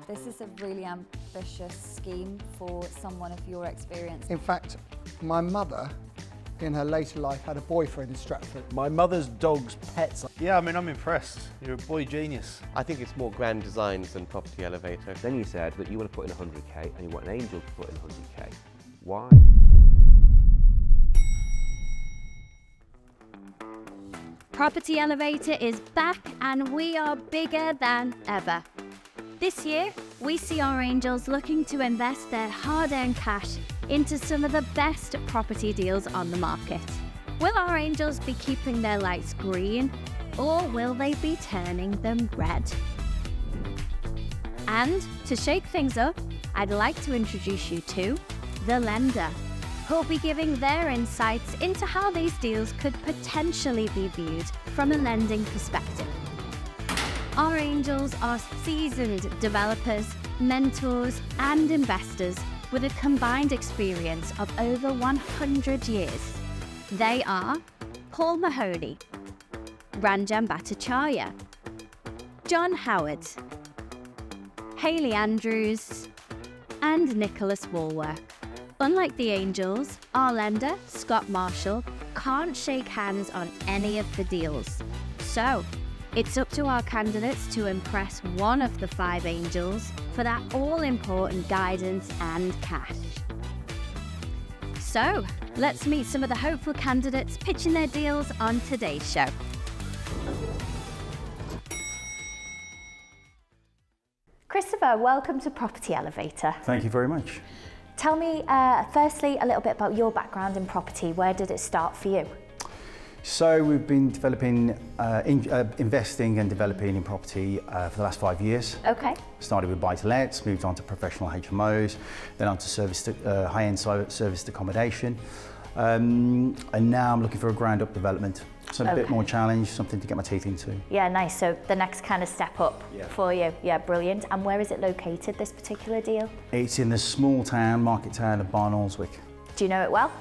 This is a really ambitious scheme for someone of your experience. In fact, my mother, in her later life, had a boyfriend in Stratford. My mother's dog's pets. Yeah, I mean, I'm impressed. You're a boy genius. I think it's more grand designs than property elevator. Then you said that you want to put in 100k and you want an angel to put in 100k. Why? Property Elevator is back and we are bigger than ever. This year, we see our angels looking to invest their hard-earned cash into some of the best property deals on the market. Will our angels be keeping their lights green, or will they be turning them red? And to shake things up, I'd like to introduce you to the lender, who'll be giving their insights into how these deals could potentially be viewed from a lending perspective. Our angels are seasoned developers, mentors, and investors with a combined experience of over 100 years. They are Paul Mahoney, Ranjan Bhattacharya, John Howard, Hayley Andrews, and Nicholas Walworth. Unlike the angels, our lender, Scott Marshall, can't shake hands on any of the deals. So, it's up to our candidates to impress one of the 5 angels for that all-important guidance and cash. So, let's meet some of the hopeful candidates pitching their deals on today's show. Christopher, welcome to Property Elevator. Thank you very much. Tell me, firstly, a little bit about your background in property. Where did it start for you? So we've been developing, investing and developing in property for the last 5 years. Okay. Started with buy-to-lets, moved on to professional HMOs, then on to high-end serviced accommodation. And now I'm looking for a ground-up development. So a bit more challenge, something to get my teeth into. Yeah, nice. So the next kind of step up for you. Yeah, brilliant. And where is it located, this particular deal? It's in the small town, market town of Barnoldswick. Do you know it well?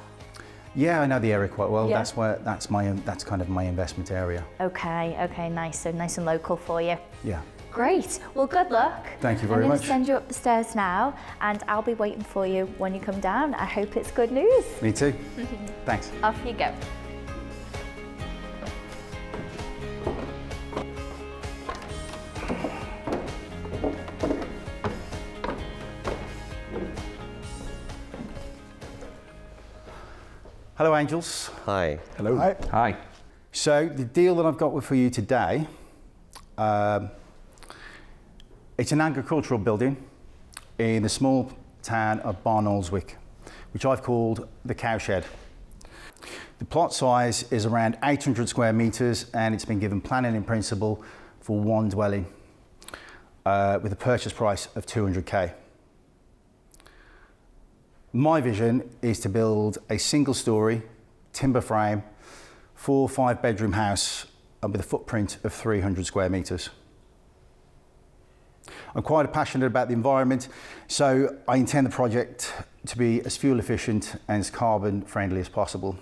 Yeah, I know the area quite well. Yeah. That's kind of my investment area. Okay, nice. So nice and local for you. Yeah. Great. Well, good luck. Thank you very I'm much. going to send you up the stairs now, and I'll be waiting for you when you come down. I hope it's good news. Me too. Thanks. Off you go. Hello, Angels. Hi. Hello. Hi. Hi. So the deal that I've got for you today, it's an agricultural building in the small town of Barnoldswick, which I've called the Cowshed. The plot size is around 800 square metres and it's been given planning in principle for one dwelling with a purchase price of 200k. My vision is to build a single-storey, timber frame, 4 or 5 bedroom house with a footprint of 300 square metres. I'm quite passionate about the environment, so I intend the project to be as fuel efficient and as carbon friendly as possible.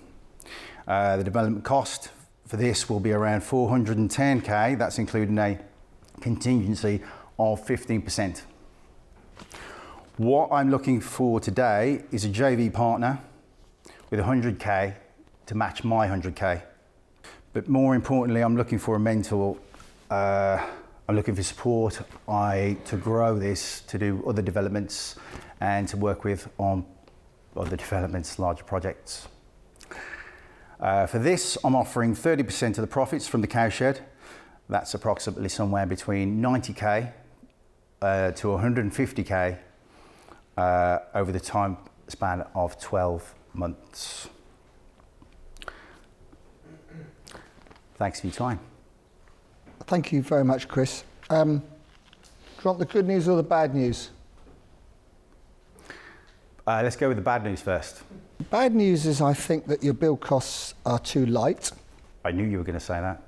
The development cost for this will be around 410k, that's including a contingency of 15%. What I'm looking for today is a JV partner with 100k to match my 100k. But more importantly, I'm looking for a mentor. I'm looking for support to grow this, to do other developments and to work with on other developments, larger projects. For this, I'm offering 30% of the profits from the cowshed. That's approximately somewhere between 90k to 150k over the time span of 12 months. Thanks for your time. Thank you very much, Chris. Do you want the good news or the bad news? Let's go with the bad news first. Bad news is I think that your build costs are too light. I knew you were going to say that.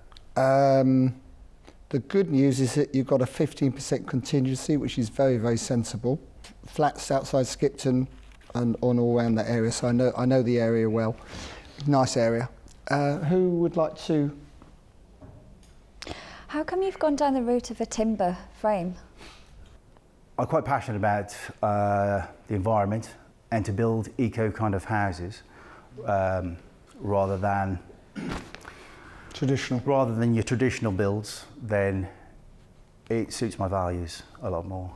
The good news is that you've got a 15% contingency, which is very, very sensible. Flats outside Skipton and on all around that area, so I know the area well. Nice area. Who would like to? How come you've gone down the route of a timber frame? I'm quite passionate about the environment and to build eco kind of houses rather than your traditional builds. Then it suits my values a lot more.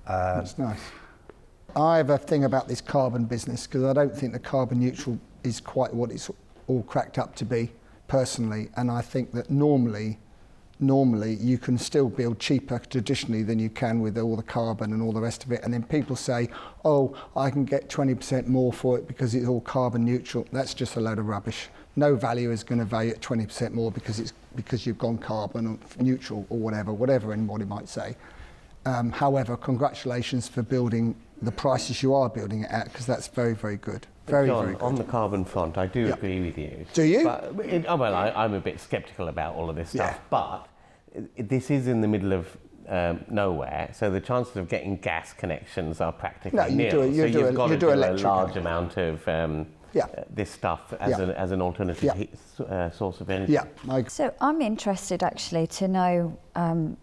That's nice. I have a thing about this carbon business because I don't think the carbon neutral is quite what it's all cracked up to be, personally. And I think that normally you can still build cheaper traditionally than you can with all the carbon and all the rest of it. And then people say, oh, I can get 20% more for it because it's all carbon neutral. That's just a load of rubbish. No value is going to value it 20% more because you've gone carbon neutral or whatever anybody might say. However, congratulations for building the prices you are building it at, because that's very, very good. Very, John, very good. on the carbon front, I do agree with you. Do you? But I'm a bit sceptical about all of this stuff, but this is in the middle of nowhere, so the chances of getting gas connections are practically nil. You've got to do a large amount of this stuff as an alternative source of energy. So I'm interested actually to know, and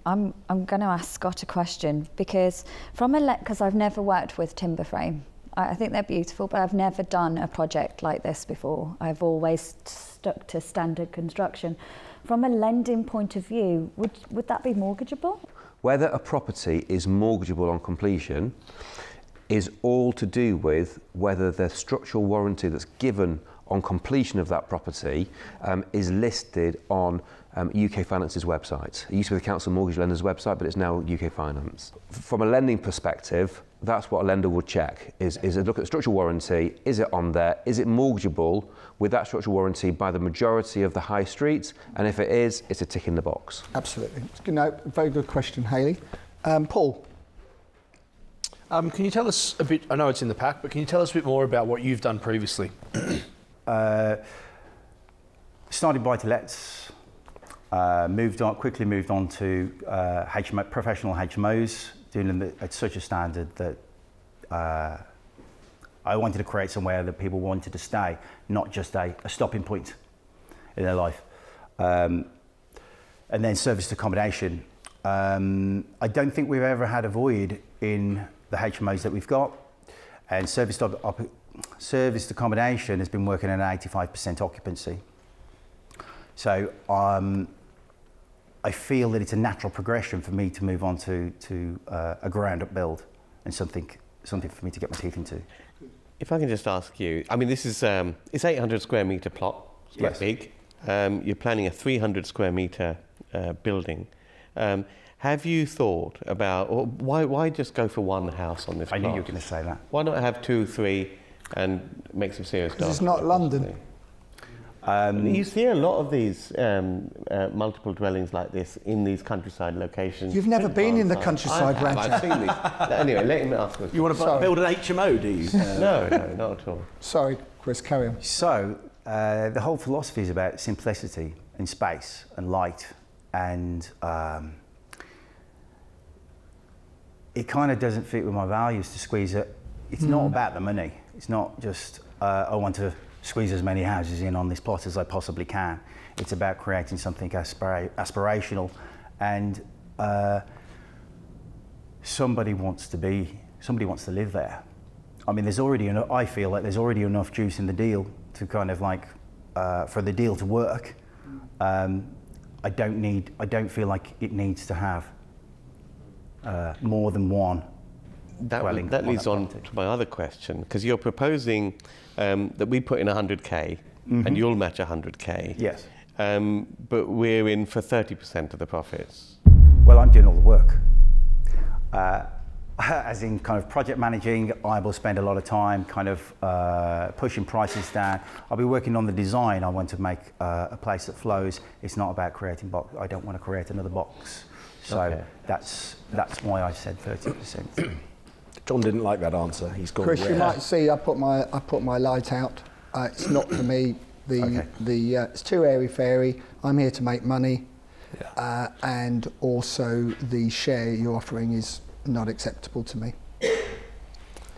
I'm going to ask Scott a question, because because I've never worked with timber frame. I think they're beautiful, but I've never done a project like this before. I've always stuck to standard construction. From a lending point of view, would that be mortgageable? Whether a property is mortgageable on completion is all to do with whether the structural warranty that's given on completion of that property is listed on UK Finance's website. It used to be the Council of Mortgage Lenders website, but it's now UK Finance. From a lending perspective, that's what a lender would check, is a look at the structural warranty. Is it on there? Is it mortgageable with that structural warranty by the majority of the high streets? And if it is, it's a tick in the box. Absolutely. Very good question, Hayley. Paul? Can you tell us a bit, I know it's in the pack, but can you tell us a bit more about what you've done previously? Started buy-to-lets, quickly moved on to professional HMOs, doing them at such a standard that I wanted to create somewhere that people wanted to stay, not just a stopping point in their life. And then serviced accommodation. I don't think we've ever had a void in the HMOs that we've got, and serviced accommodation has been working at an 85% occupancy. So I feel that it's a natural progression for me to move on to a ground-up build and something for me to get my teeth into. If I can just ask you, I mean, this is it's 800 square metre plot. It's quite big. You're planning a 300 square metre building. Have you thought about, or why just go for one house on this plot? I knew you were going to say that. Why not have 2, 3 and make some serious Because it's not London. You see a lot of these multiple dwellings like this in these countryside locations. You've never been in the countryside, Rancher. I've seen these. Anyway, let him ask us. You want to build an HMO, do you? No, not at all. Sorry, Chris, carry on. So the whole philosophy is about simplicity and space and light, and it kind of doesn't fit with my values to squeeze it. It's not about the money. It's not just I want to squeeze as many houses in on this plot as I possibly can. It's about creating something aspirational, and somebody wants to live there. I mean, I feel like there's already enough juice in the deal to kind of like for the deal to work. I don't feel like it needs to have more than one dwelling. That leads on to my other question, because you're proposing that we put in 100k and you'll match 100k. Yes. But we're in for 30% of the profits. Well, I'm doing all the work. As in kind of project managing, I will spend a lot of time kind of pushing prices down. I'll be working on the design. I want to make a place that flows. It's not about creating box. I don't want to create another box. So that's why I said 30%. John didn't like that answer. He's gone. Chris, you might see I put my light out. It's not for me. It's too airy fairy. I'm here to make money, and also the share you're offering is not acceptable to me.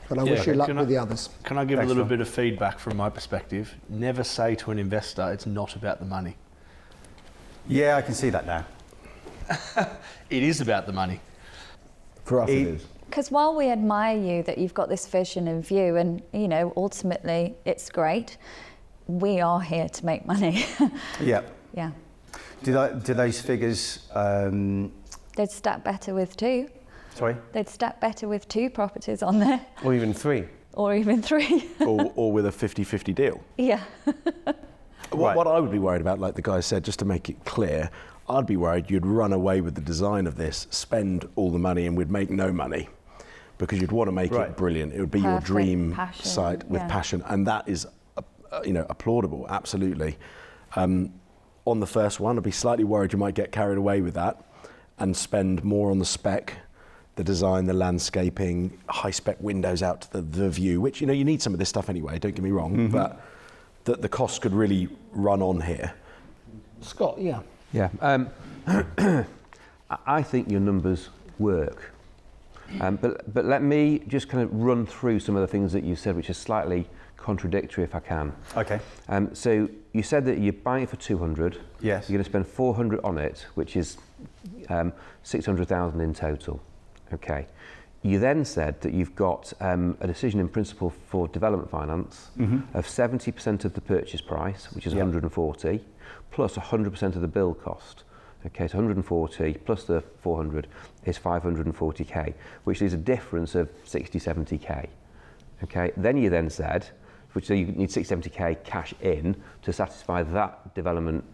But I wish you luck with the others. Can I give a little bit of feedback from my perspective? Never say to an investor it's not about the money. Yeah, I can see that now. It is about the money. For us, it is. Because while we admire you that you've got this vision and view, and you know, ultimately it's great, we are here to make money. Yeah. Yeah. Do those figures? They'd stack better with 2. Sorry. They'd stack better with 2 properties on there. Or even 3. Or even 3. or with a 50-50 deal. Yeah. What I would be worried about, like the guy said, just to make it clear, I'd be worried you'd run away with the design of this, spend all the money, and we'd make no money, because you'd want to make it brilliant. It would be your dream site with passion, and that is, applaudable, absolutely. On the first one, I'd be slightly worried you might get carried away with that and spend more on the spec, the design, the landscaping, high-spec windows out to the view, which, you need some of this stuff anyway, don't get me wrong, but the costs could really run on here. Scott, yeah. Yeah. I think your numbers work. But let me just kind of run through some of the things that you said, which are slightly contradictory, if I can. Okay. So you said that you're buying it for 200. Yes. You're going to spend 400 on it, which is 600,000 in total. Okay. You then said that you've got a decision in principle for development finance of 70% of the purchase price, which is 140, plus 100% of the build cost. Okay, so 140 plus the 400 is 540k, which is a difference of 60, 70k. Okay, then you then said, so you need 60, 70k cash in to satisfy that development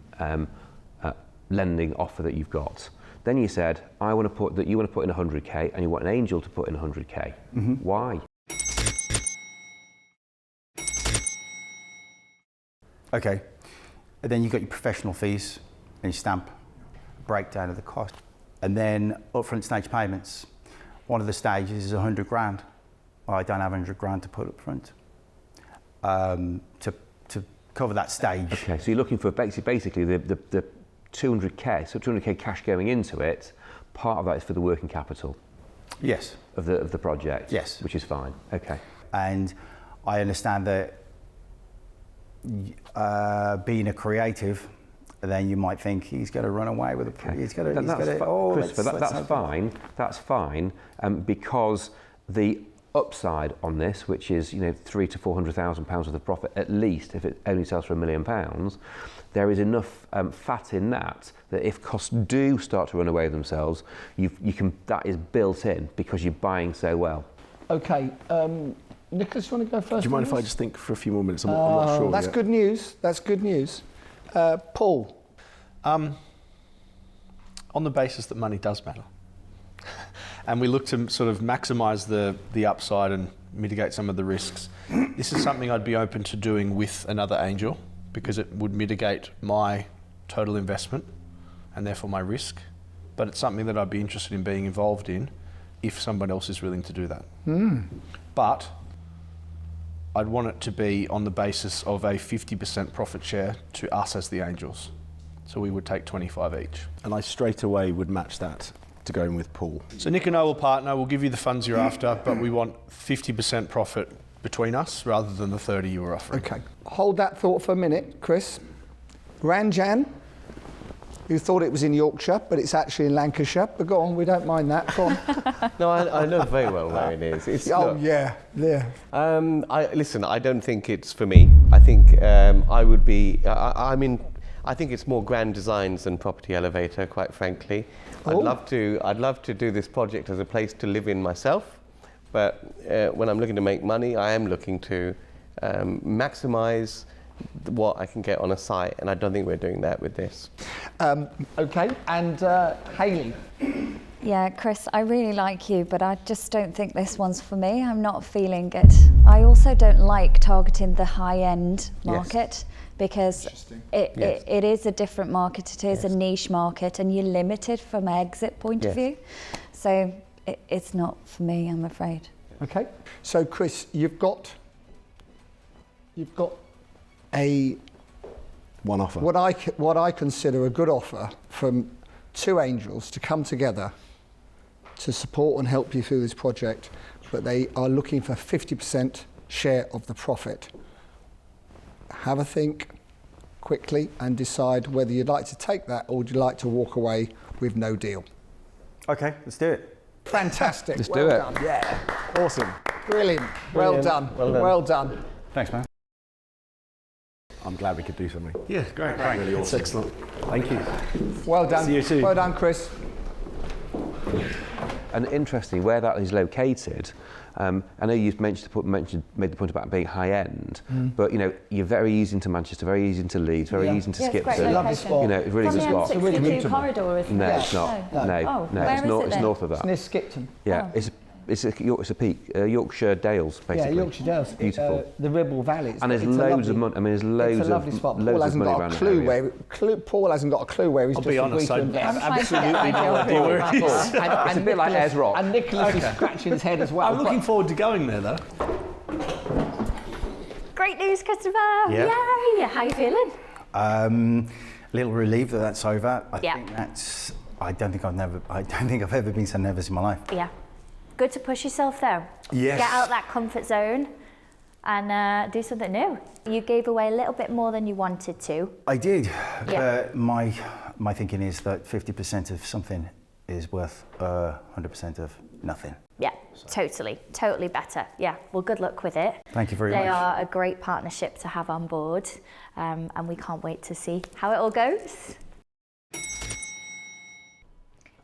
lending offer that you've got. Then you said, you want to put in 100k and you want an angel to put in 100k. Why? Okay. And then you've got your professional fees and your stamp, breakdown of the cost. And then upfront stage payments. One of the stages is 100 grand. Well, I don't have 100 grand to put up front to cover that stage. Okay, so you're looking for basically the 200k, so 200k cash going into it. Part of that is for the working capital. Yes. Of the project. Yes. Which is fine. Okay. And I understand that being a creative, then you might think he's going to run away with it. Christopher, that's fine, because the upside on this, which is £300,000 to £400,000 worth of profit at least, if it only sells for £1 million, there is enough fat in that if costs do start to run away themselves, that is built in because you're buying so well. Okay. Nicholas, you want to go first? Do you mind if I just think for a few more minutes? I'm not sure That's yet. good news. That's good news. Paul? On the basis that money does matter. And we look to sort of maximise the upside and mitigate some of the risks. This is something I'd be open to doing with another angel because it would mitigate my total investment and therefore my risk. But it's something that I'd be interested in being involved in if someone else is willing to do that. But I'd want it to be on the basis of a 50% profit share to us as the angels. So we would take 25 each. And I straight away would match that to go in with Paul. So Nick and I will partner, we'll give you the funds you're after, but we want 50% profit between us rather than the 30 you were offering. Okay. Hold that thought for a minute, Chris. Ranjan, who thought it was in Yorkshire, but it's actually in Lancashire. But go on, we don't mind that. Go on. No, I know very well where it is. Yeah. Listen, I don't think it's for me. I think I would be. I think it's more grand designs than property elevator, quite frankly. I'd love to do this project as a place to live in myself, but when I'm looking to make money, I am looking to maximise what I can get on a site, and I don't think we're doing that with this. Okay, and Hayley. Yeah, Chris, I really like you, but I just don't think this one's for me. I'm not feeling it. I also don't like targeting the high-end market because it is a different market. It is a niche market, and you're limited from an exit point of view. So it's not for me, I'm afraid. Okay. So, Chris, you've got a one offer. What I consider a good offer from two angels to come together to support and help you through this project, but they are looking for 50% share of the profit. Have a think quickly and decide whether you'd like to take that or would you like to walk away with no deal. Okay, let's do it. Fantastic. Let's well do it. Done. Yeah. Awesome. Brilliant. Well done. Well done. Thanks, man. I'm glad we could do something. Yeah, great. Really awesome. Excellent. Thank you. Well done. See you soon. Well done, Chris. And interestingly, where that is located, I know you've made the point about being high end, but you know you're very easy into Manchester, very easy into Leeds, very easy into Skipton. It's a lovely spot. You know, it's really From good the spot. M62 corridor, isn't No, it? it's not. No. No, Oh, no, where it's is not. it It's then? north of that. It's near Skipton. Yeah, it's a peak, Yorkshire Dales, basically. Yeah, Yorkshire Dales. Beautiful. The Ribble Valley. And there's loads of money. I mean, there's loads it's a lovely of spot. loads Paul of hasn't money got around a that clue area. Paul hasn't got a clue where he's I'll just be honest, agreed to I invest. have absolutely no idea where it is. It's a bit like Ayers Rock. And Nicholas is scratching his head as well. I'm looking forward to going there, though. Great news, Christopher. Yeah. Yay. How you feeling? A little relieved that that's over. I Yeah. think that's. I don't think I've ever been so nervous in my life. Yeah. Good to push yourself though. Yes. Get out that comfort zone and do something new. You gave away a little bit more than you wanted to. I did. Yeah. My thinking is that 50% of something is worth 100% of nothing. Yeah, totally better. Yeah, well, good luck with it. Thank you very They much. are a great partnership to have on board, and we can't wait to see how it all goes.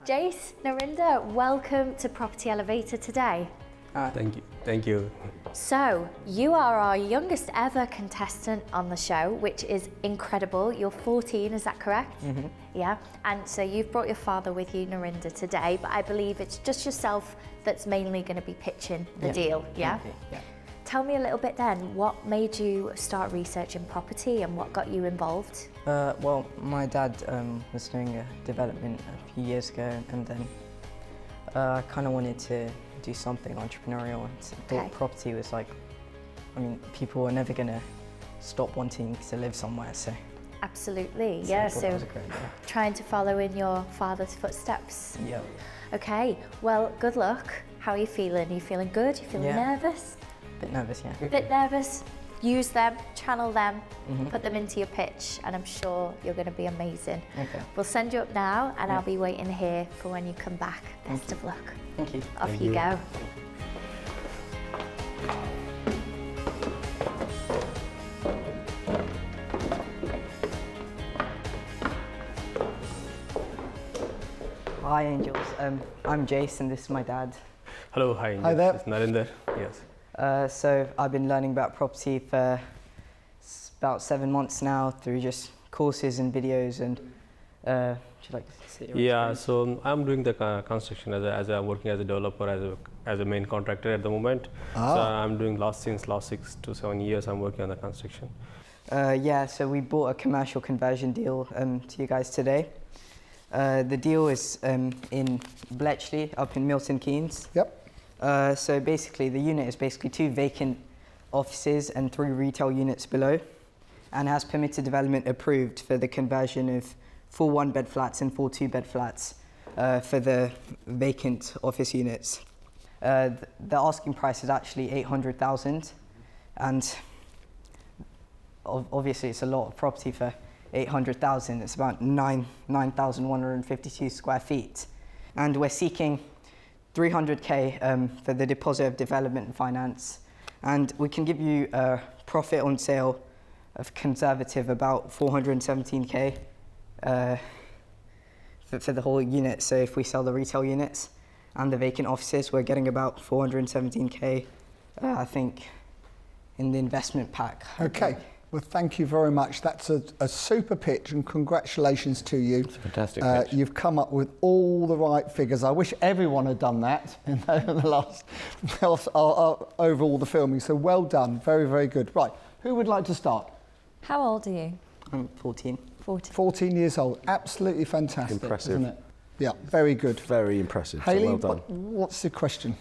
Jace, Narinda, welcome to Property Elevator today. Thank you. So, you are our youngest ever contestant on the show, which is incredible. You're 14, is that correct? Mm-hmm. Yeah, and so you've brought your father with you, Narinda, today, but I believe it's just yourself that's mainly going to be pitching the deal, yeah? Yeah. Tell me a little bit then, what made you start researching property and what got you involved? Well, my dad was doing a development a few years ago, and then I kind of wanted to do something entrepreneurial, and thought property was like, I mean, people are never going to stop wanting to live somewhere, so. Absolutely, So yeah, I thought so that was a great idea. trying to follow in your father's footsteps. Yeah. Okay, well, good luck. How are you feeling? Are you feeling good? Are you feeling nervous? Bit nervous, yeah. A bit nervous? Use them, channel them, put them into your pitch, and I'm sure you're going to be amazing. Okay. We'll send you up now, and I'll be waiting here for when you come back. Best of luck. Thank you. Off you go. Hi, Angels. I'm Jace, and this is my dad. Hello, hi. Hi there. It's Narinder. Yes. So I've been learning about property for about 7 months now through just courses and videos. And would you like to see your experience? So I'm doing the construction as I'm working as a developer, as a main contractor at the moment. So I'm doing since last 6 to 7 years. I'm working on the construction. So we bought a commercial conversion deal to you guys today. The deal is in Bletchley, up in Milton Keynes. Yep. So basically, the unit is basically 2 vacant offices and 3 retail units below, and has permitted development approved for the conversion of 4 1-bed flats and 4 2-bed flats for the vacant office units. The asking price is actually 800,000, and obviously it's a lot of property for 800,000. It's about 9,152 square feet, and we're seeking 300k for the deposit of development and finance, and we can give you a profit on sale of conservative about 417k for the whole unit. So if we sell the retail units and the vacant offices, we're getting about 417k, I think, in the investment pack. Okay. Well, thank you very much. That's a super pitch, and congratulations to you. It's a fantastic pitch. You've come up with all the right figures. I wish everyone had done that in the last over all the filming. So well done. Very, very good. Right. Who would like to start? How old are you? I'm 14. 14 years old. Absolutely fantastic. Impressive. Isn't it? Yeah, very good. Very impressive. Hayley, so well done. what's the question?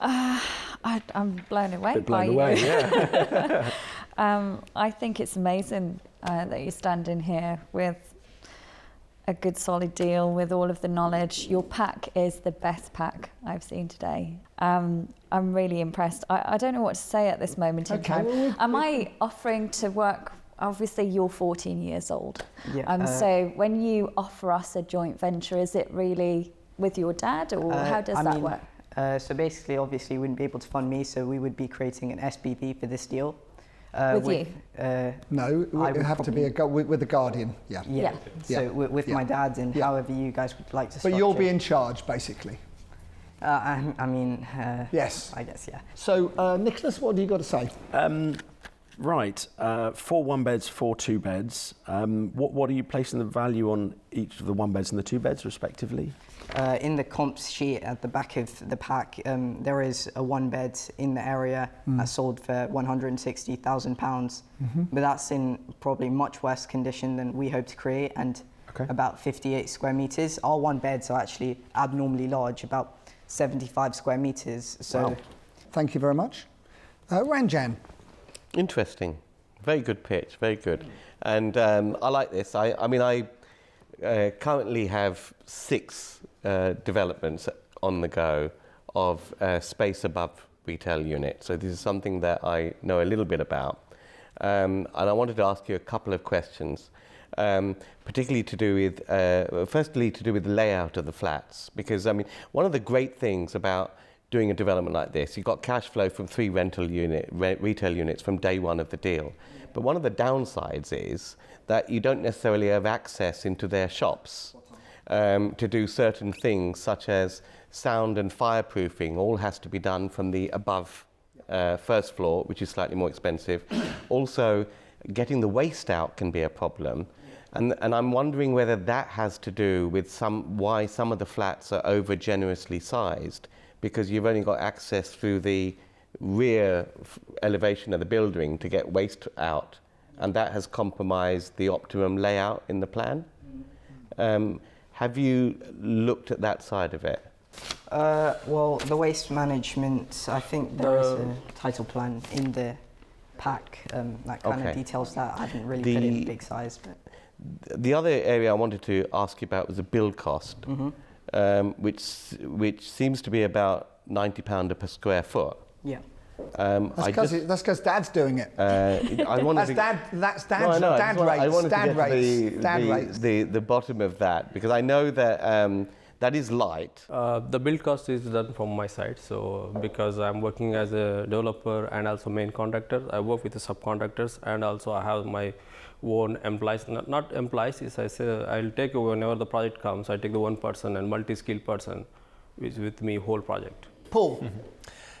I'm blown away Bit by blown away, you. yeah. I think it's amazing that you're standing here with a good solid deal with all of the knowledge. Your pack is the best pack I've seen today. I'm really impressed. I don't know what to say at this moment in time. Well, Am I offering to work? Obviously, you're 14 years old. Yeah, So when you offer us a joint venture, is it really with your dad, or how does that work? So basically, obviously, you wouldn't be able to fund me, so we would be creating an SPV for this deal. With you? No, it would have to be with the guardian. Yeah. So with my dad, and however you guys would like to. But you'll be in charge, basically. Yes. I guess, yeah. So, Nicholas, what have you got to say? Right, 4 1-beds, 4 2-beds. What are you placing the value on each of the 1-beds and the 2-beds, respectively? In the comps sheet at the back of the pack, there is a 1-bed in the area that sold for £160,000, but that's in probably much worse condition than we hope to create, and about 58 square metres. Our 1-beds are actually abnormally large, about 75 square metres. So, wow. Thank you very much. Ranjan. Interesting. Very good pitch, very good. And I like this. I currently have 6 developments on the go of space above retail units. So this is something that I know a little bit about. And I wanted to ask you a couple of questions, particularly to do with, firstly, to do with the layout of the flats. Because, one of the great things about doing a development like this, you've got cash flow from 3 retail units from day one of the deal. But one of the downsides is that you don't necessarily have access into their shops to do certain things such as sound and fireproofing. All has to be done from the above first floor, which is slightly more expensive. Also, getting the waste out can be a problem. And I'm wondering whether that has to do with why some of the flats are over generously sized, because you've only got access through the rear elevation of the building to get waste out, and that has compromised the optimum layout in the plan. Have you looked at that side of it? Well, the waste management, I think there is a title plan in the pack that kind of details that. I haven't really put it in big size. But the other area I wanted to ask you about was the build cost. Which seems to be about £90 per square foot. Yeah. That's because Dad's doing it. That's Dad rates. The bottom of that, because I know that that is light. The build cost is done from my side. So because I'm working as a developer and also main contractor, I work with the subcontractors, and also I have my own employees, not employees, is I say I'll take whenever the project comes, I take the one person and multi-skilled person which is with me whole project. Paul.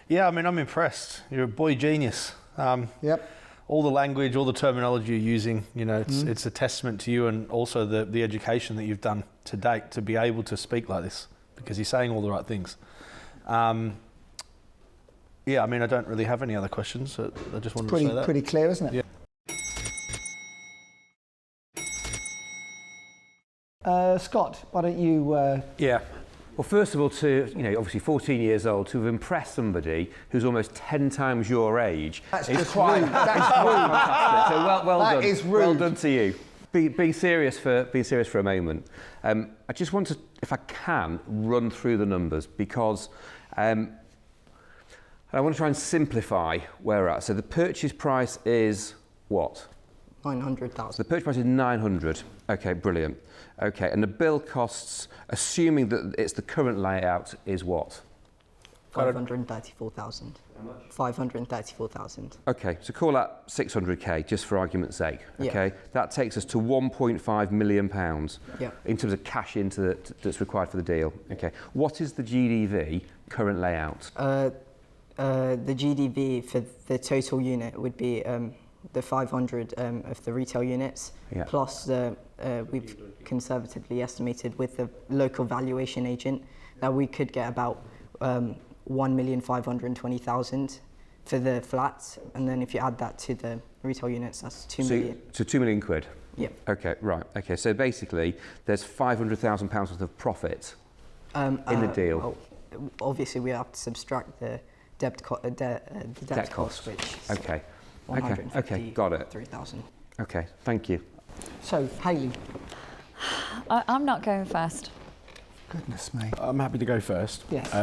Yeah, I'm impressed. You're a boy genius. Yep. All the language, all the terminology you're using, it's a testament to you, and also the education that you've done to date to be able to speak like this, because you're saying all the right things. I don't really have any other questions. I just wanted to say that. Pretty clear, isn't it? Yeah. Scott, why don't you... Yeah. Well, first of all, obviously 14 years old, to have impressed somebody who's almost 10 times your age. That's just rude. That's rude. Fantastic. So well that done. Is rude. Well done to you. Be serious for a moment. I just want to, if I can, run through the numbers, because I want to try and simplify where we're at. So the purchase price is what? 900,000. The purchase price is 900. Okay, brilliant. Okay, and the build costs, assuming that it's the current layout, is what? 534,000. 534,000. Okay, so call that 600k, just for argument's sake. Okay, that takes us to 1.5 million pounds in terms of cash that's required for the deal. Okay, what is the GDV current layout? The GDV for the total unit would be the 500 of the retail units, plus we've conservatively estimated with the local valuation agent that we could get about 1,520,000 for the flats, and then if you add that to the retail units, that's 2 million. So 2 million quid? Yeah. Okay, right. Okay, so basically there's £500,000 worth of profit in the deal. Well, obviously we have to subtract the debt cost, which is okay, got it. 3,000. Okay, thank you. So, Hayley. I'm not going first. Goodness me. I'm happy to go first. Yes.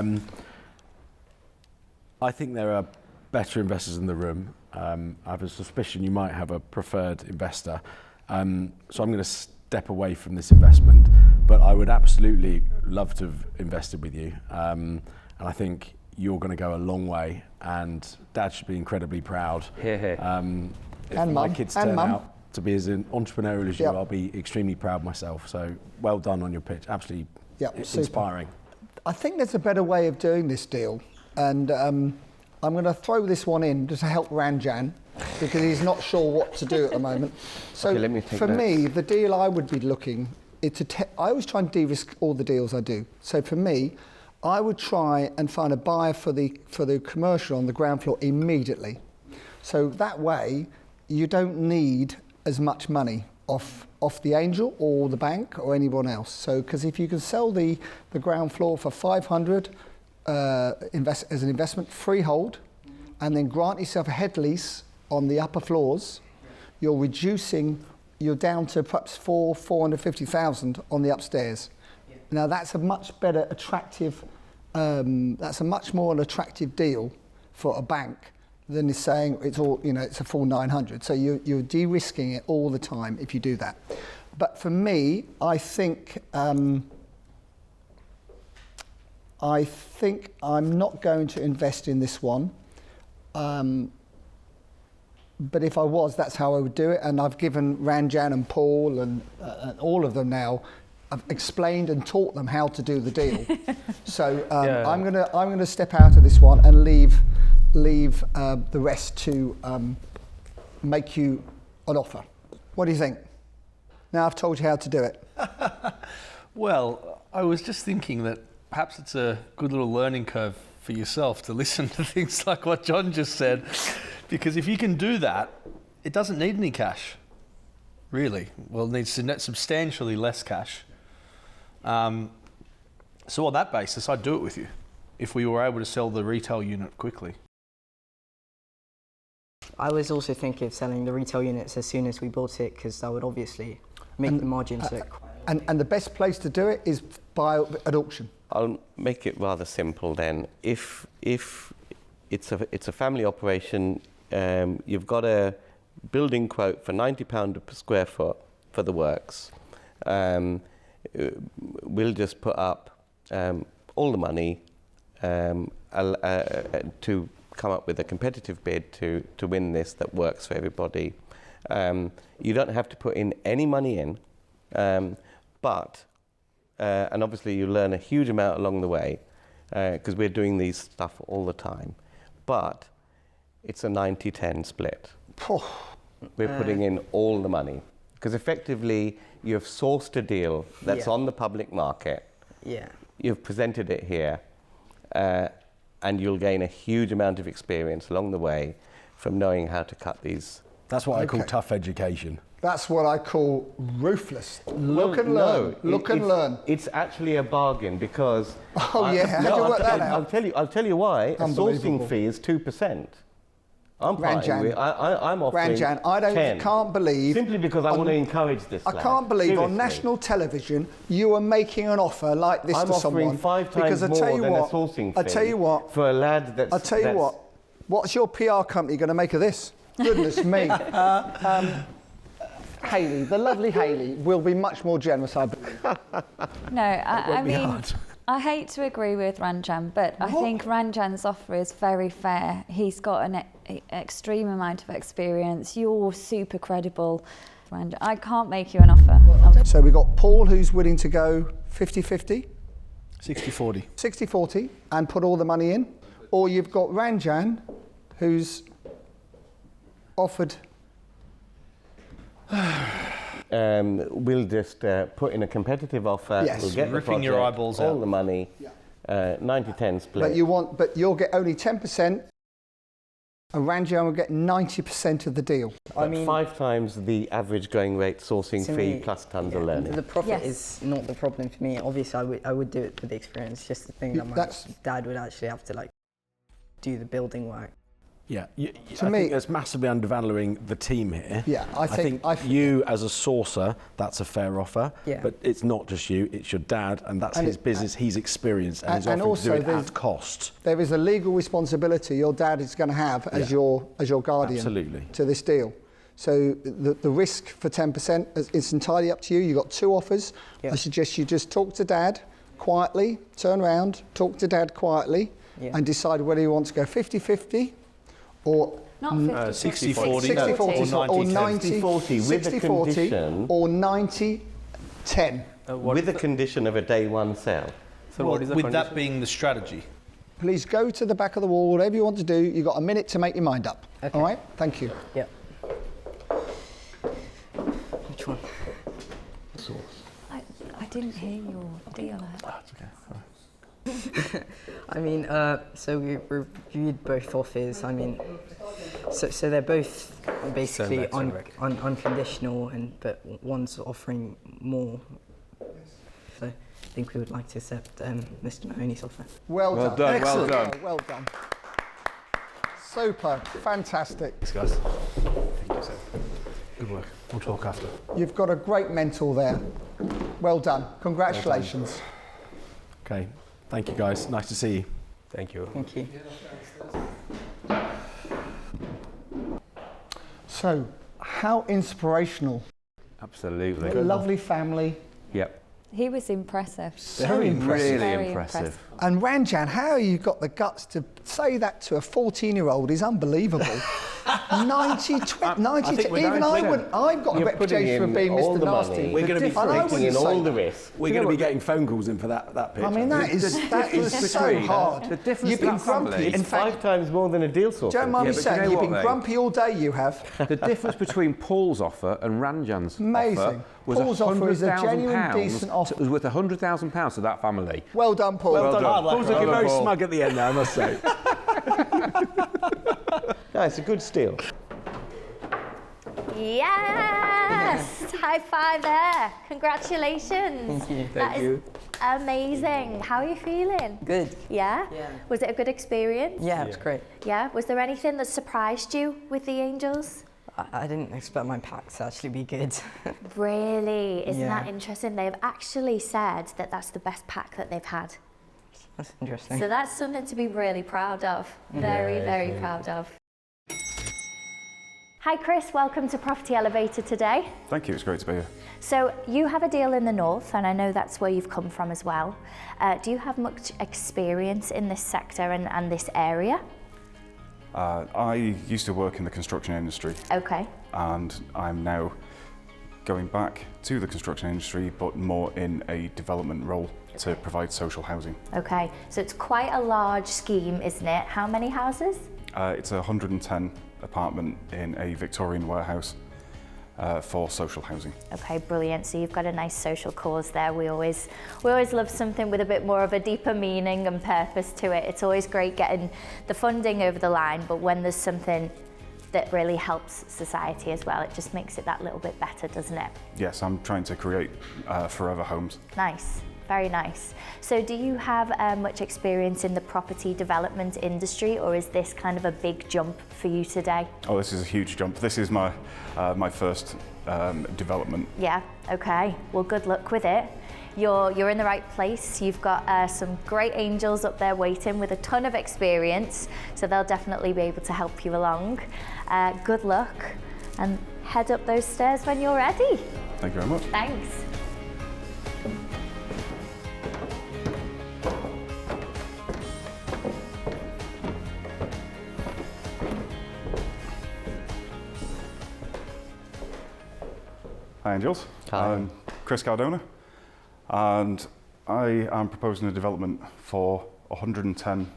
I think there are better investors in the room. I have a suspicion you might have a preferred investor. So I'm going to step away from this investment. but I would absolutely love to have invested with you. And I think you're going to go a long way, and Dad should be incredibly proud. If my kids turn out to be as entrepreneurial as you, I'll be extremely proud myself. So well done on your pitch. Absolutely inspiring. I think there's a better way of doing this deal, and I'm going to throw this one in just to help Ranjan, because he's not sure what to do at the moment. So for me, the deal I would be looking is I always try and de-risk all the deals I do. So for me, I would try and find a buyer for the commercial on the ground floor immediately. So that way, you don't need as much money off the angel or the bank or anyone else. So, because if you can sell the ground floor for 500 as an investment, freehold, and then grant yourself a head lease on the upper floors, you're down to perhaps 450,000 on the upstairs. Yeah. Now that's a much better attractive, that's a much more attractive deal for a bank than is saying it's all, it's a full 900. So you're de-risking it all the time if you do that. But for me, I think I'm not going to invest in this one. But if I was, that's how I would do it. And I've given Ranjan and Paul and all of them now, I've explained and taught them how to do the deal. So I'm gonna step out of this one and leave the rest to make you an offer. What do you think? Now I've told you how to do it. Well, I was just thinking that perhaps it's a good little learning curve for yourself to listen to things like what John just said, because if you can do that, it doesn't need any cash, really. Well, it needs substantially less cash. So on that basis, I'd do it with you if we were able to sell the retail unit quickly. I was also thinking of selling the retail units as soon as we bought it, because that would obviously make the margins look. And the best place to do it is by at auction. I'll make it rather simple then. If it's a family operation, you've got a building quote for £90 per square foot for the works. We'll just put up all the money to come up with a competitive bid to win this that works for everybody. You don't have to put in any money in, but and obviously you learn a huge amount along the way, because we're doing these stuff all the time. But it's a 90-10 split. We're putting in all the money, because effectively you've sourced a deal that's on the public market. Yeah. You've presented it here, and you'll gain a huge amount of experience along the way from knowing how to cut these. That's what I call tough education. That's what I call ruthless. Look and learn. Look and learn. It's actually a bargain, because how do you work that out? I'll tell you why. A sourcing fee is 2%. I'm offering Ranjan, I can't believe. Simply because I want to encourage this. I can't believe on national television you are making an offer like this to someone. I'm offering 5 times more than a sourcing fee. I tell you what. For a lad that's. I tell you what. What's your PR company going to make of this? Goodness me. Hayley, the lovely Hayley, will be much more generous, I believe. No, I mean, I hate to agree with Ranjan, but I think Ranjan's offer is very fair. He's got an extreme amount of experience. You're super credible, Ranjan. I can't make you an offer. So we've got Paul, who's willing to go 50-50? 60-40. 60-40, and put all the money in. Or you've got Ranjan, who's offered... We'll just put in a competitive offer. Yes. We'll get ripping the project, your eyeballs all out. the money. 90-10 split. But you'll get only 10%, and Ranjan will get 90% of the deal. I mean, 5 times the average going rate sourcing fee plus tons of learning. The profit is not the problem for me. Obviously, I would do it for the experience. Just the thing that my dad would actually have to do the building work. Yeah, I think that's massively undervaluing the team here. Yeah, I think you as a sourcer, that's a fair offer. Yeah. But it's not just you; it's your dad, and that's his business. He's experienced, and he's offering to do it at cost. There is a legal responsibility your dad is going to have as your guardian Absolutely. to this deal. So the risk for 10%, it's entirely up to you. You've got 2 offers. Yep. I suggest you just talk to Dad quietly, turn around, talk to Dad quietly, and decide whether you want to go 50-50 or not 50-50. 60-40 or 90-40 with the condition or 90-10. with the condition of a day one sale. So what is the with condition? that being the strategy. Please go to the back of the wall, whatever you want to do. You've got a minute to make your mind up. Okay. All right? Thank you. Yeah. Which one? I didn't hear your deal. That's okay. I mean, so we reviewed both offers. I mean, so they're both basically unconditional, but one's offering more. So I think we would like to accept Mr. Mahoney's offer. Well done. Excellent. Well done. Well done. Super. Fantastic. Thanks, guys. Thank you, sir. Good work. We'll talk after. You've got a great mentor there. Well done. Congratulations. Okay. Thank you, guys. Nice to see you. Thank you. Thank you. So, how inspirational. Absolutely. A lovely family. Yep. He was impressive. Very impressive. Very impressive. And Ranjan, how you got the guts to say that to a 14-year-old is unbelievable. 90, 20, 90, even I wouldn't. I've got a reputation for being Mr. Nasty. We're going to be taking in all the risks. We're going to be getting phone calls in for that pitch. I mean, that is so hard. The difference You've been between grumpy. It's In fact, 5 times more than a deal source. don't mind me but saying, you know you've what, been mate? grumpy all day, you have. The difference between Paul's offer and Ranjan's Amazing. offer was Paul's offer is a £100,000 genuine, decent offer. It was worth £100,000 to that family. Well done, Paul. Well done. Paul's looking very smug at the end now, I must say. No, it's a good steal. Yes! High five there. Congratulations. Thank you. That is amazing. How are you feeling? Good. Yeah? Yeah. Was it a good experience? Yeah, it was great. Yeah? Was there anything that surprised you with the Angels? I didn't expect my pack to actually be good. Really? Isn't that Yeah. interesting? They've actually said that that's the best pack that they've had. That's interesting. So that's something to be really proud of. Very, very proud of. Hi Chris, welcome to Property Elevator today. Thank you, it's great to be here. So you have a deal in the north, and I know that's where you've come from as well. Do you have much experience in this sector and this area? I used to work in the construction industry. Okay. And I'm now going back to the construction industry, but more in a development role to provide social housing. Okay, so it's quite a large scheme, isn't it? How many houses? It's a 110 apartment in a Victorian warehouse for social housing. Okay, brilliant. So you've got a nice social cause there. We always love something with a bit more of a deeper meaning and purpose to it. It's always great getting the funding over the line, but when there's something that really helps society as well, it just makes it that little bit better, doesn't it? Yes, I'm trying to create forever homes. Nice. Very nice. So do you have much experience in the property development industry, or is this kind of a big jump for you today? Oh, this is a huge jump. This is my my first development. Yeah, okay. Well, good luck with it. You're in the right place. You've got some great angels up there waiting with a ton of experience, so they'll definitely be able to help you along. Good luck, and head up those stairs when you're ready. Thank you very much. Thanks. Hi Angels, Hi. I'm Chris Cardona and I am proposing a development for 110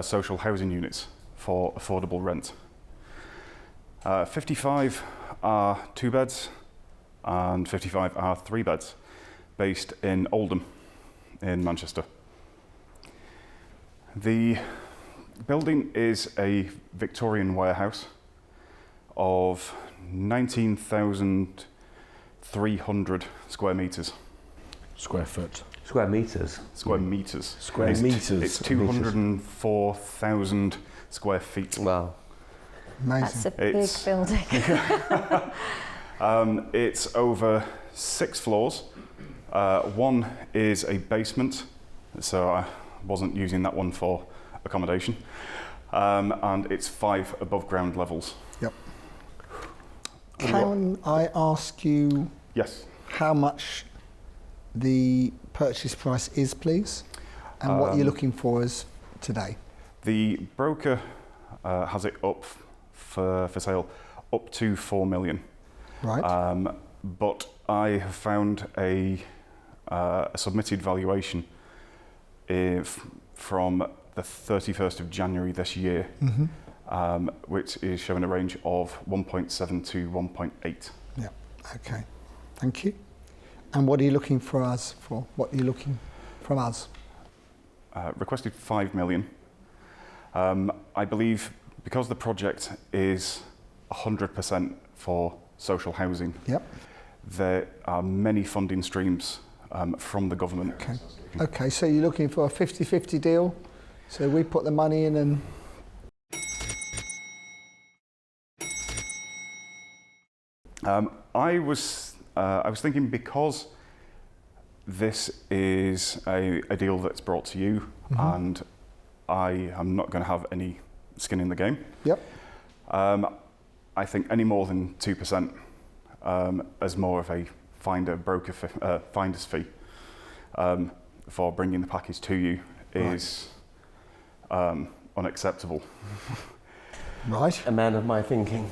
social housing units for affordable rent. 55 are 2 beds and 55 are 3 beds, based in Aldham in Manchester. The building is a Victorian warehouse of 19,300 square metres. Square foot. Square metres? Square metres. Square metres. It's 204,000 square feet. Wow. That's Amazing. a big building. It's over 6 floors. One is a basement, so I wasn't using that one for accommodation. And it's 5 above ground levels. Yep. Can I ask you Yes. how much the purchase price is, please, and what you're looking for is today? The broker has it up for sale up to 4 million. Right. But I have found a submitted valuation from the 31st of January this year, which is showing a range of 1.7 to 1.8. Yeah. Okay. Thank you. And what are you looking for us for? What are you looking from us? Requested 5 million. I believe because the project is 100% for social housing, yep, there are many funding streams from the government. Okay. Okay, so you're looking for a 50-50 deal? So we put the money in and... I was thinking, because this is a deal that's brought to you, and I am not going to have any skin in the game. Yep. I think any more than 2% as more of a finder's fee for bringing the package to you is unacceptable. Right. A man of my thinking.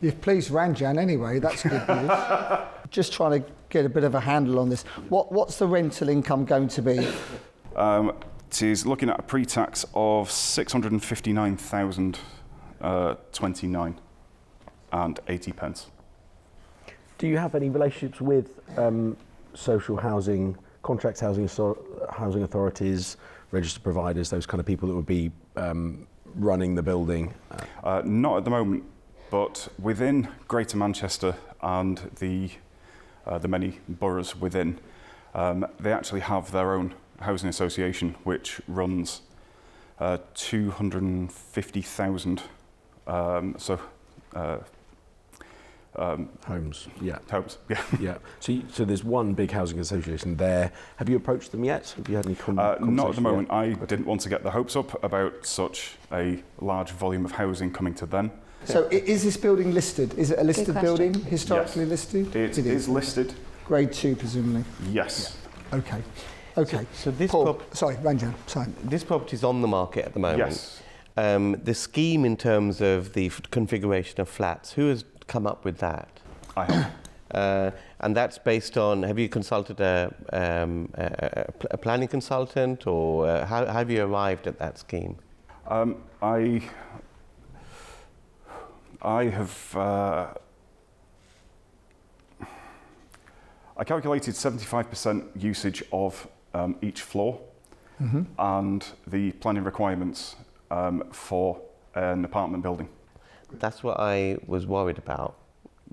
You've pleased Ranjan anyway, that's good news. Just trying to get a bit of a handle on this. What's the rental income going to be? It is looking at a pre-tax of 659,029 and 80 pence. Do you have any relationships with social housing, contract housing authorities, registered providers, those kind of people that would be running the building? Not at the moment, but within Greater Manchester and the many boroughs within, they actually have their own housing association which runs 250,000 homes. Yeah. Homes. Yeah. Yeah. So there's one big housing association there. Have you approached them yet? Have you had any conversations? Not at the moment. I didn't want to get the hopes up about such a large volume of housing coming to them. So is this building listed? Is it a listed building, historically listed? It is listed. Grade 2, presumably? Yes. Yeah. Okay. Okay. So this sorry, Ranjan, sorry. This property is on the market at the moment. Yes. The scheme in terms of the configuration of flats, who has come up with that? I have. And that's based on, have you consulted a planning consultant, or how have you arrived at that scheme? I calculated 75% usage of each floor and the planning requirements for an apartment building. That's what I was worried about,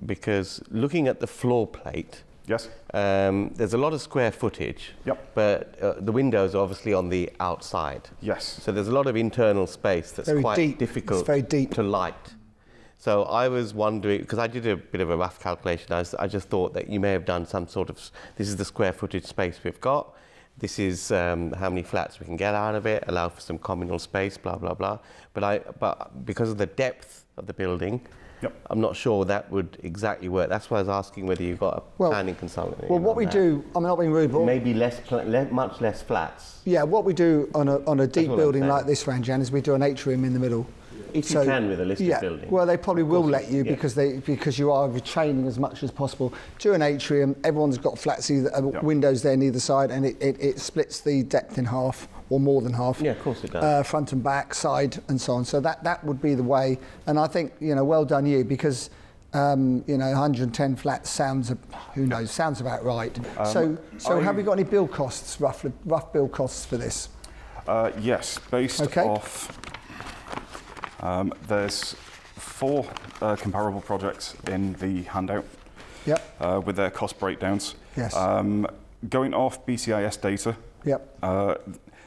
because looking at the floor plate, yes, there's a lot of square footage. Yep. But the windows are obviously on the outside. Yes. So there's a lot of internal space that's very quite deep. difficult It's very deep. to light. So I was wondering, because I did a bit of a rough calculation, I just thought that you may have done some sort of, this is the square footage space we've got, this is how many flats we can get out of it, allow for some communal space, blah, blah, blah. But because of the depth of the building, yep, I'm not sure that would exactly work. That's why I was asking whether you've got a planning consultant. Well, what we do, I'm not being rude, but maybe much less flats. Yeah, what we do on a deep building like this, Ranjan, is we do an atrium in the middle. If you can with a listed building. Well, they probably will let you because you are retaining as much as possible. Do an atrium, everyone's got flats, windows there on either side, and it splits the depth in half, or more than half. Yeah, of course it does. Front and back, side, and so on. So that would be the way. And I think, well done you, because 110 flats sounds, who knows, sounds about right. So have we got any build costs, rough build costs for this? Yes, based off... there's 4 comparable projects in the handout. Yep. With their cost breakdowns. Yes. Going off BCIS data. Yep.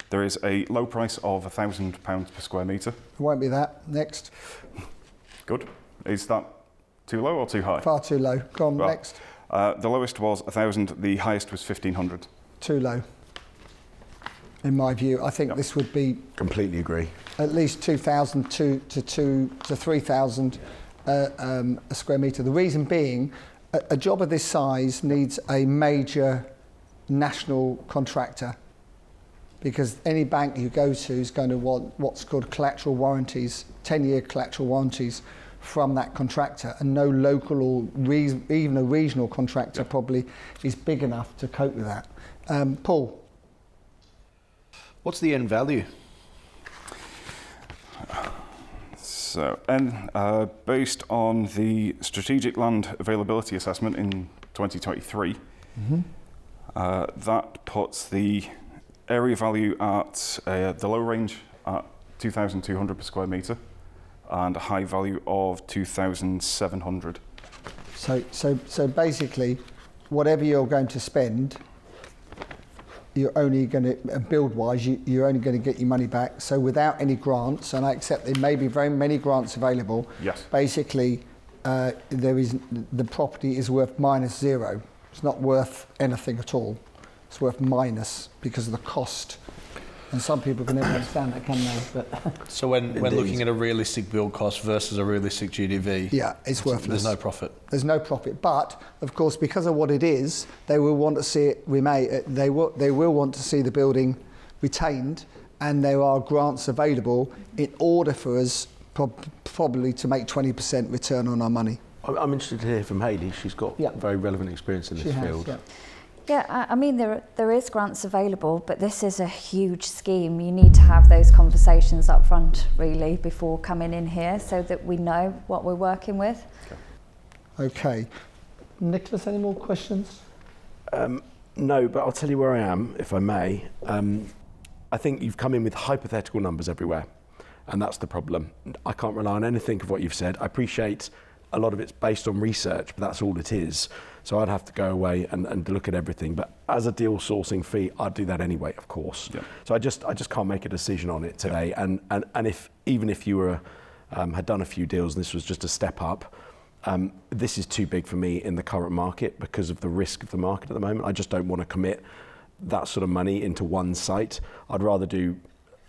There is a low price of £1,000 per square metre. It won't be that. Next. Good. Is that too low or too high? Far too low. Go on, next. The lowest was 1,000. The highest was 1,500. Too low. In my view, I think this would be... Completely agree. At least 2,000 to 3,000, a square metre. The reason being, a job of this size needs a major national contractor, because any bank you go to is going to want what's called collateral warranties, 10-year collateral warranties from that contractor, and no local or even a regional contractor probably is big enough to cope with that. Paul? What's the end value? So, based on the Strategic Land Availability Assessment in 2023, that puts the area value at the low range at 2,200 per square metre and a high value of 2,700. So basically, whatever you're going to spend, you're only going to, build-wise, you're only going to get your money back. So without any grants, and I accept there may be very many grants available, yes. Basically, the property is worth -0. It's not worth anything at all. It's worth minus because of the cost. And some people can never understand that, can they? But so when looking at a realistic build cost versus a realistic GDV, it's worthless. There's no profit. There's no profit. But of course, because of what it is, they will want to see it. They will want to see the building retained, and there are grants available in order for us probably to make 20% return on our money. I'm interested to hear from Hayley. She's got very relevant experience in this field. Yeah, I mean, there is grants available, but this is a huge scheme. You need to have those conversations up front, really, before coming in here, so that we know what we're working with. Okay. Nicholas, any more questions? No, but I'll tell you where I am, if I may. I think you've come in with hypothetical numbers everywhere, and that's the problem. I can't rely on anything of what you've said. I appreciate a lot of it's based on research, but that's all it is. So I'd have to go away and look at everything. But as a deal sourcing fee, I'd do that anyway, of course. Yeah. So I just can't make a decision on it today. Yeah. And even if you were had done a few deals and this was just a step up, this is too big for me in the current market because of the risk of the market at the moment. I just don't want to commit that sort of money into one site. I'd rather do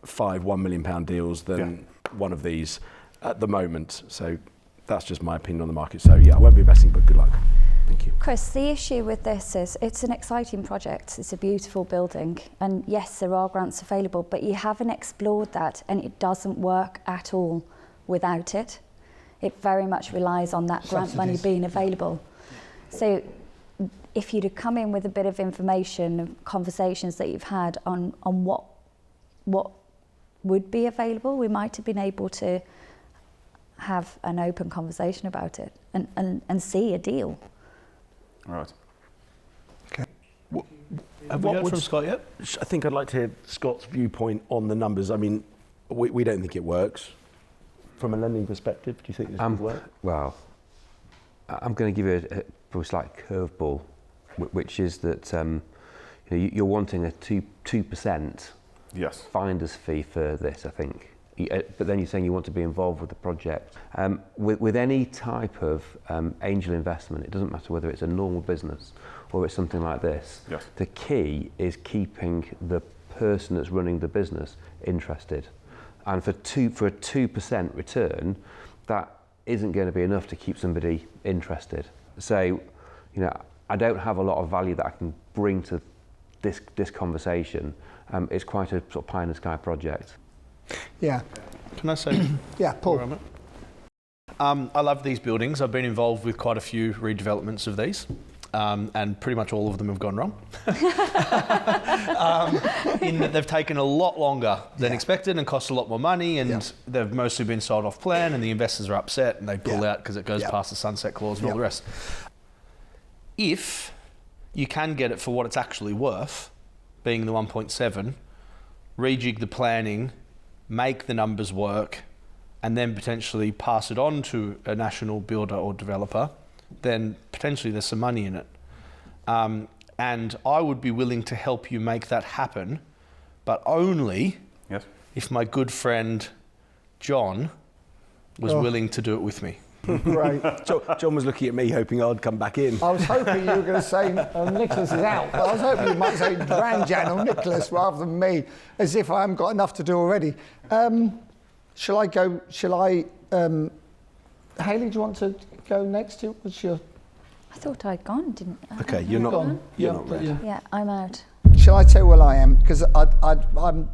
5 £1 million deals than one of these at the moment. So that's just my opinion on the market. So yeah, I won't be investing, but good luck. Thank you. Chris, the issue with this is it's an exciting project. It's a beautiful building. And yes, there are grants available, but you haven't explored that, and it doesn't work at all without it. It very much relies on that grant money being available. So if you'd have come in with a bit of information, conversations that you've had on what would be available, we might have been able to have an open conversation about it and see a deal. Right. Okay. Have we heard from Scott yet? I think I'd like to hear Scott's viewpoint on the numbers. I mean, we don't think it works. From a lending perspective, do you think this would work? Well, I'm going to give you a slight curveball, which is that you're wanting a 2% finder's fee for this, I think. But then you're saying you want to be involved with the project. With any type of angel investment, it doesn't matter whether it's a normal business or it's something like this. Yes. The key is keeping the person that's running the business interested. And for a 2% return, that isn't going to be enough to keep somebody interested. So, I don't have a lot of value that I can bring to this conversation. It's quite a sort of pie in the sky project. Yeah. Can I say? Yeah, Paul. I love these buildings. I've been involved with quite a few redevelopments of these. And pretty much all of them have gone wrong. In that they've taken a lot longer than expected and cost a lot more money, and they've mostly been sold off plan, and the investors are upset and they pull out because it goes past the sunset clause and all the rest. If you can get it for what it's actually worth, being the 1.7, rejig the planning, make the numbers work, and then potentially pass it on to a national builder or developer, then potentially there's some money in it. And I would be willing to help you make that happen, but only if my good friend John was willing to do it with me. Right. John was looking at me hoping I'd come back in. I was hoping you were going to say Nicholas is out, but I was hoping you might say Ranjan or Nicholas rather than me, as if I haven't got enough to do already. Shall I Hayley, do you want to go next? What's your... I thought I'd gone, didn't I? Okay, you're not gone. You're not red. Yeah, I'm out. Shall I tell you what I am? Because I'm...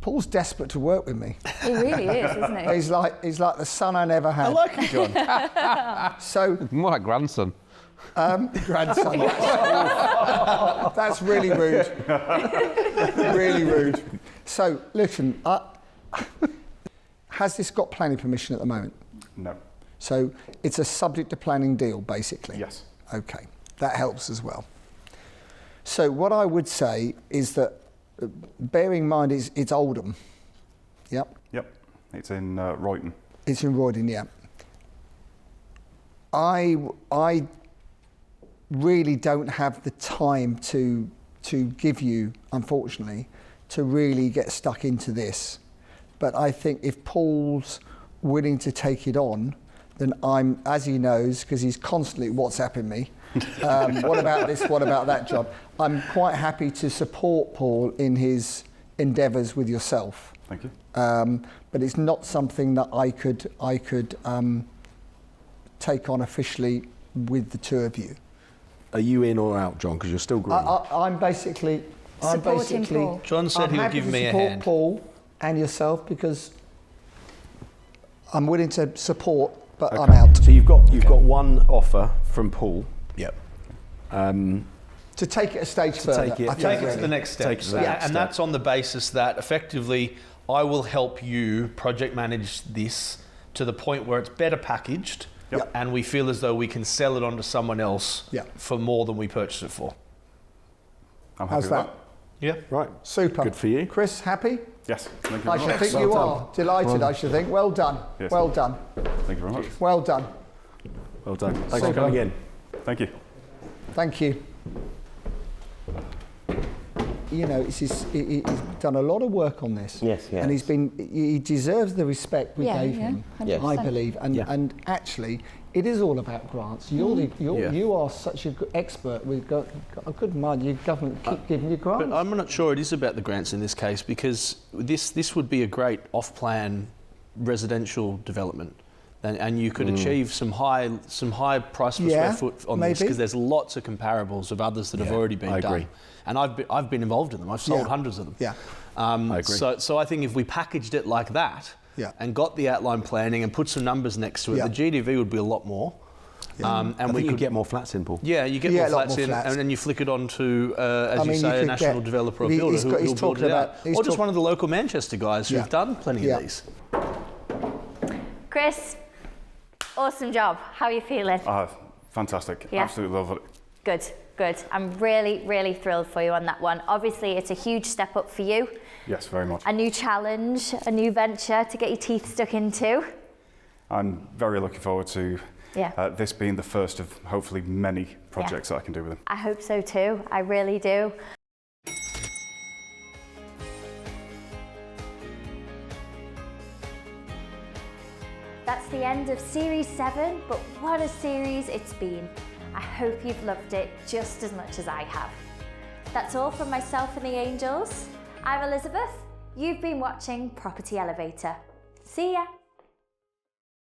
Paul's desperate to work with me. He really is, isn't he? He's like the son I never had. I like him, John. So... More like grandson. Grandson. That's really rude. Really rude. So, listen, has this got planning permission at the moment? No. So it's a subject to planning deal, basically? Yes. Okay, that helps as well. So what I would say is that, bearing in mind it's Aldham. Yep. Yep. It's in Royton. It's in Royton, yeah. I really don't have the time to give you, unfortunately, to really get stuck into this. But I think if Paul's willing to take it on, then I'm, as he knows, because he's constantly WhatsApping me, what about this, what about that job? I'm quite happy to support Paul in his endeavours with yourself. Thank you. But it's not something that I could take on officially with the two of you. Are you in or out, John? Because you're still green. I'm basically... Supporting Paul. John said he'll give me a hand. Paul and yourself, because I'm willing to support, but I'm out. So you've got one offer from Paul. Yep. To take it a stage further. Take it to the next step. And that's on the basis that effectively I will help you project manage this to the point where it's better packaged. Yep. And we feel as though we can sell it on to someone else for more than we purchased it for. I'm happy How's with that? Yeah. Right. Super. Good for you. Chris, happy? Yes. Thank you I very should much. think you are. Delighted, I should think. Well done. Yes. Well done. Thank you very much. Well done. Well done. Thanks for coming in. Thank you. Thank you. You know, he's done a lot of work on this. Yes, yes. And he deserves the respect we gave him, 100%. I believe. And actually, it is all about grants. You are such a good expert. We've got a good mind. Your government keep giving you grants. But I'm not sure it is about the grants in this case, because this would be a great off-plan residential development. And you could achieve some high price per square foot on this, because there's lots of comparables of others that have already been done. And I've been involved in them. I've sold hundreds of them. Yeah. I agree. So I think if we packaged it like that and got the outline planning and put some numbers next to it, the GDV would be a lot more. And we could get more flats in, Paul. Yeah, you get more flats in, and then you flick it on to, as you say, a national developer or builder who'll build it out. Or just one of the local Manchester guys who've done plenty of these. Chris, awesome job. How are you feeling? Fantastic. Yeah? Absolutely love it. Good, good. I'm really, really thrilled for you on that one. Obviously, it's a huge step up for you. Yes, very much. A new challenge, a new venture to get your teeth stuck into. I'm very looking forward to this being the first of hopefully many projects that I can do with him. I hope so too. I really do. That's the end of Series 7, but what a series it's been. I hope you've loved it just as much as I have. That's all from myself and the Angels. I'm Elizabeth. You've been watching Property Elevator. See ya.